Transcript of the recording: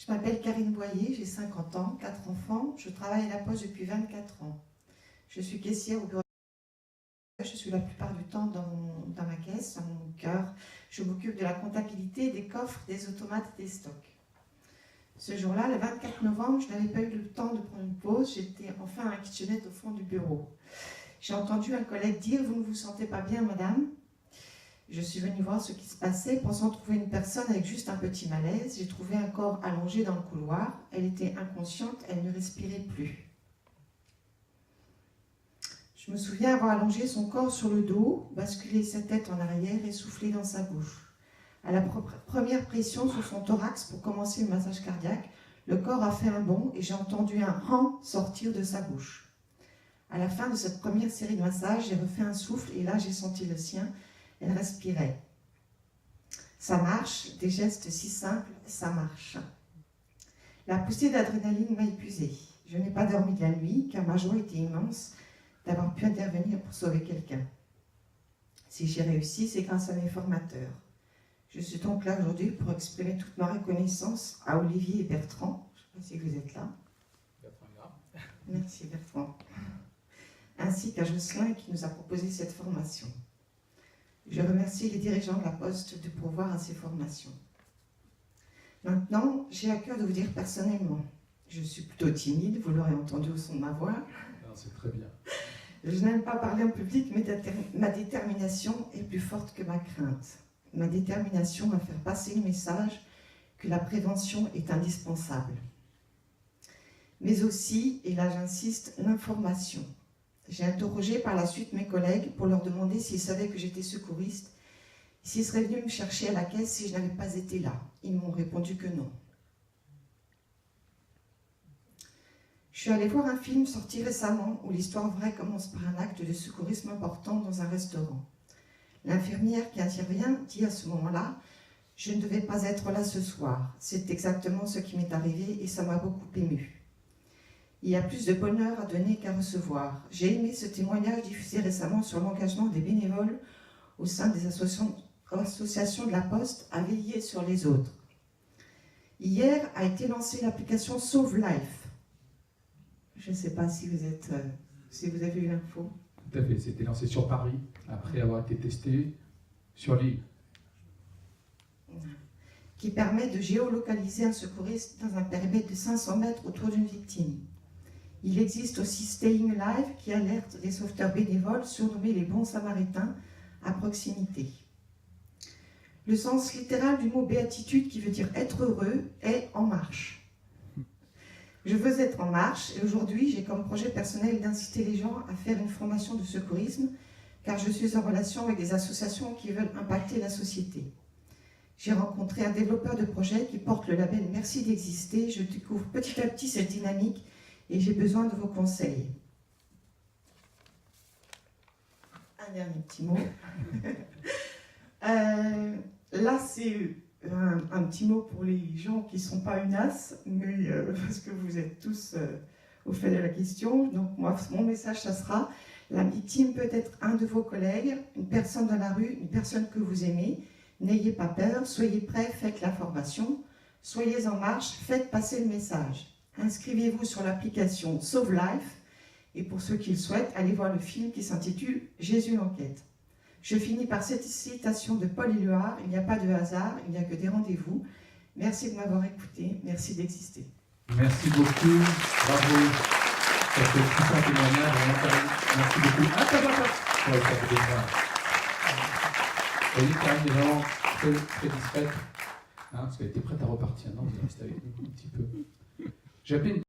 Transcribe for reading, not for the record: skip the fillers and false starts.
Je m'appelle Karine Boyer, j'ai 50 ans, 4 enfants, je travaille à la Poste depuis 24 ans. Je suis caissière au bureau. Je suis la plupart du temps dans ma caisse, dans mon cœur. Je m'occupe de la comptabilité, des coffres, des automates et des stocks. Ce jour-là, le 24 novembre, je n'avais pas eu le temps de prendre une pause. J'étais enfin à la kitchenette au fond du bureau. J'ai entendu un collègue dire « Vous ne vous sentez pas bien, madame ?» Je suis venue voir ce qui se passait, pensant trouver une personne avec juste un petit malaise. J'ai trouvé un corps allongé dans le couloir. Elle était inconsciente, elle ne respirait plus. Je me souviens avoir allongé son corps sur le dos, basculé sa tête en arrière et soufflé dans sa bouche. À la première pression sur son thorax pour commencer le massage cardiaque, le corps a fait un bond et j'ai entendu un « han » sortir de sa bouche. À la fin de cette première série de massages, j'ai refait un souffle et là j'ai senti le sien. Elle respirait. Ça marche, des gestes si simples, ça marche. La poussée d'adrénaline m'a épuisée. Je n'ai pas dormi de la nuit car ma joie était immense d'avoir pu intervenir pour sauver quelqu'un. Si j'ai réussi, c'est grâce à mes formateurs. Je suis donc là aujourd'hui pour exprimer toute ma reconnaissance à Olivier et Bertrand. Je ne sais pas si vous êtes là. Bertrand est là. Merci Bertrand. Ainsi qu'à Jocelyn qui nous a proposé cette formation. Je remercie les dirigeants de la Poste de pourvoir à ces formations. Maintenant, j'ai à cœur de vous dire personnellement, je suis plutôt timide, vous l'aurez entendu au son de ma voix. C'est très bien. Je n'aime pas parler en public, mais ma détermination est plus forte que ma crainte. Ma détermination à faire passer le message que la prévention est indispensable. Mais aussi, et là j'insiste, l'information. J'ai interrogé par la suite mes collègues pour leur demander s'ils savaient que j'étais secouriste et s'ils seraient venus me chercher à la caisse si je n'avais pas été là. Ils m'ont répondu que non. Je suis allée voir un film sorti récemment où l'histoire vraie commence par un acte de secourisme important dans un restaurant. L'infirmière qui intervient dit à ce moment-là « Je ne devais pas être là ce soir. C'est exactement ce qui m'est arrivé et ça m'a beaucoup émue. Il y a plus de bonheur à donner qu'à recevoir. J'ai aimé ce témoignage diffusé récemment sur l'engagement des bénévoles au sein des associations de la Poste à veiller sur les autres. Hier a été lancée l'application Sauve Life. Je ne sais pas si vous avez eu l'info. Tout à fait, c'était lancé sur Paris, après avoir été testé sur l'île. Qui permet de géolocaliser un secouriste dans un périmètre de 500 mètres autour d'une victime. Il existe aussi Staying Live qui alerte les sauveteurs bénévoles surnommés les bons samaritains à proximité. Le sens littéral du mot béatitude qui veut dire être heureux est en marche. Je veux être en marche et aujourd'hui j'ai comme projet personnel d'inciter les gens à faire une formation de secourisme car je suis en relation avec des associations qui veulent impacter la société. J'ai rencontré un développeur de projet qui porte le label Merci d'exister. Je découvre petit à petit cette dynamique et j'ai besoin de vos conseils. Un dernier petit mot. Là, c'est un petit mot pour les gens qui ne sont pas UNAS, mais parce que vous êtes tous au fait de la question. Donc, moi, mon message, ça sera la victime peut être un de vos collègues, une personne dans la rue, une personne que vous aimez. N'ayez pas peur, soyez prêts, faites la formation. Soyez en marche, faites passer le message. Inscrivez-vous sur l'application Sauve Life et pour ceux qui le souhaitent, allez voir le film qui s'intitule Jésus l'enquête. Je finis par cette citation de Paul Éluard, il n'y a pas de hasard, il n'y a que des rendez-vous. Merci de m'avoir écouté, merci d'exister. Merci beaucoup, bravo. Ça fait tout un témoignage, merci beaucoup. Ah, ça va pas. Ouais, ça fait bien. Elle est quand même des gens très discrètes, parce qu'elle était prête à repartir. Non, vous restez avec nous un petit peu. J'ai appelé